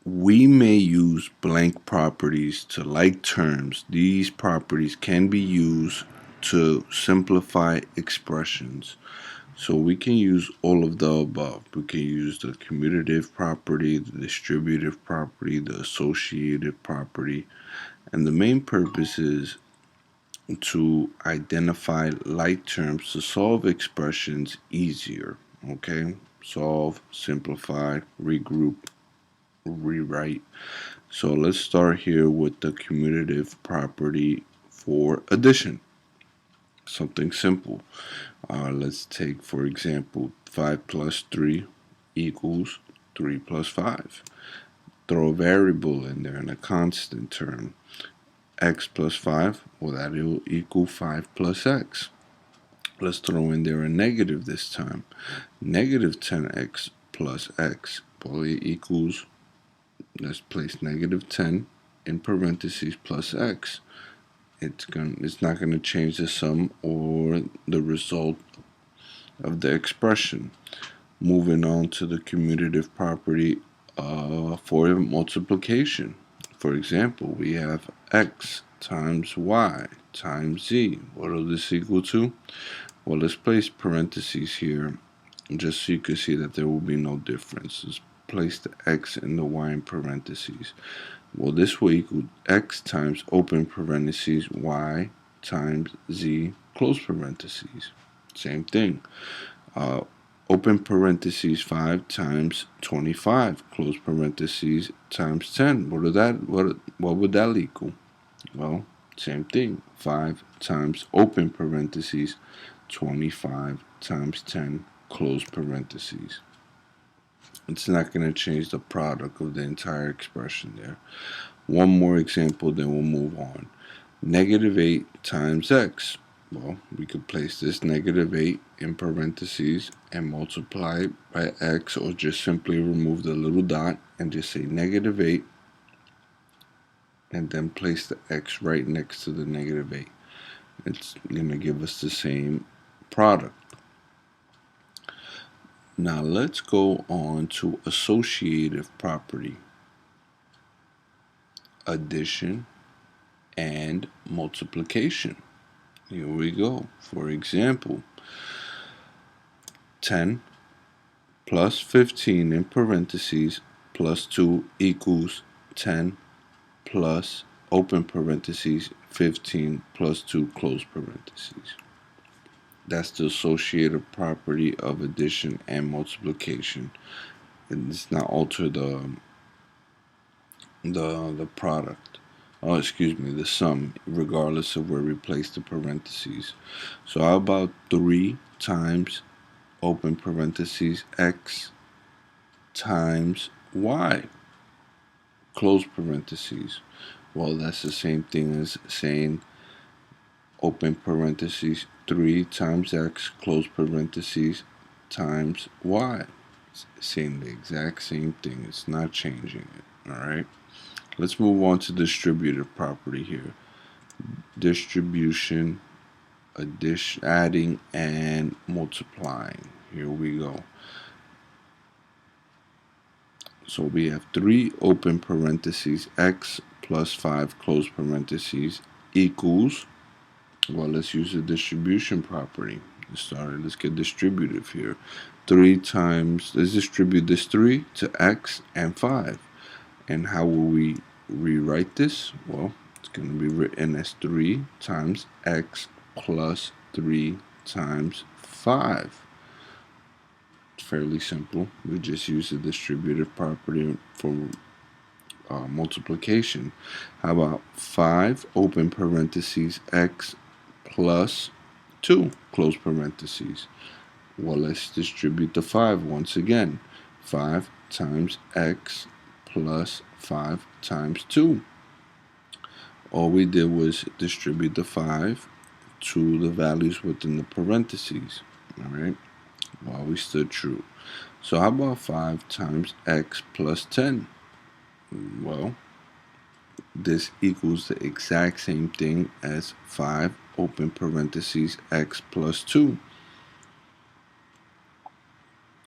we may use blank properties to like terms. These properties can be used to simplify expressions. So we can use all of the above. We can use the commutative property, the distributive property, the associative property, and the main purpose is to identify like terms to solve expressions easier. Okay? Solve, simplify, regroup, rewrite. So let's start here with the commutative property for addition. Something simple. Let's take, for example, 5 plus 3 equals 3 plus 5. Throw a variable in there in a constant term. X plus 5, well, that will equal 5 plus x. Let's throw in there a negative this time. Negative 10x plus x, well, it equals, let's place negative 10 in parentheses plus x. It's not going to change the sum or the result of the expression. Moving on to the commutative property for multiplication. For example, we have x times y times z. What will this equal to? Well, let's place parentheses here just so you can see that there will be no difference. Let's place the x and the y in parentheses. Well, this will equal x times open parentheses y times z close parentheses. Same thing. Open parentheses 5 times 25 close parentheses times 10. What would that equal? Well, same thing. 5 times open parentheses 25 times 10 close parentheses. It's not going to change the product of the entire expression there. One more example, then we'll move on. Negative 8 times x. Well, we could place this negative 8 in parentheses and multiply it by x, or just simply remove the little dot and just say negative 8 and then place the x right next to the negative 8. It's going to give us the same product. Now let's go on to associative property, addition and multiplication. Here we go. For example, 10 plus 15 in parentheses plus 2 equals 10 plus open parentheses 15 plus 2 close parentheses. That's the associative property of addition and multiplication. It does not alter the product. Oh, excuse me, the sum, regardless of where we place the parentheses. So how about 3 times open parentheses x times y close parentheses? Well, that's the same thing as saying open parentheses 3 times x close parentheses times y. It's saying the exact same thing. It's not changing it. Alright, let's move on to distributive property here. Distribution, addition, adding and multiplying. Here we go. So we have 3 open parentheses x plus 5 close parentheses equals, well, let's use the distribution property. Let's get distributive here. 3 times, let's distribute this 3 to x and 5. And how will we rewrite this? Well, it's going to be written as 3 times x plus 3 times 5. It's fairly simple. We just use the distributive property for multiplication. How about 5 open parentheses x plus 2 close parentheses? Well, let's distribute the 5 once again. 5 times x plus 5 times 2. All we did was distribute the 5 to the values within the parentheses. Alright, well, we stood true. So how about 5 times x plus 10? Well, this equals the exact same thing as 5 open parentheses x plus 2.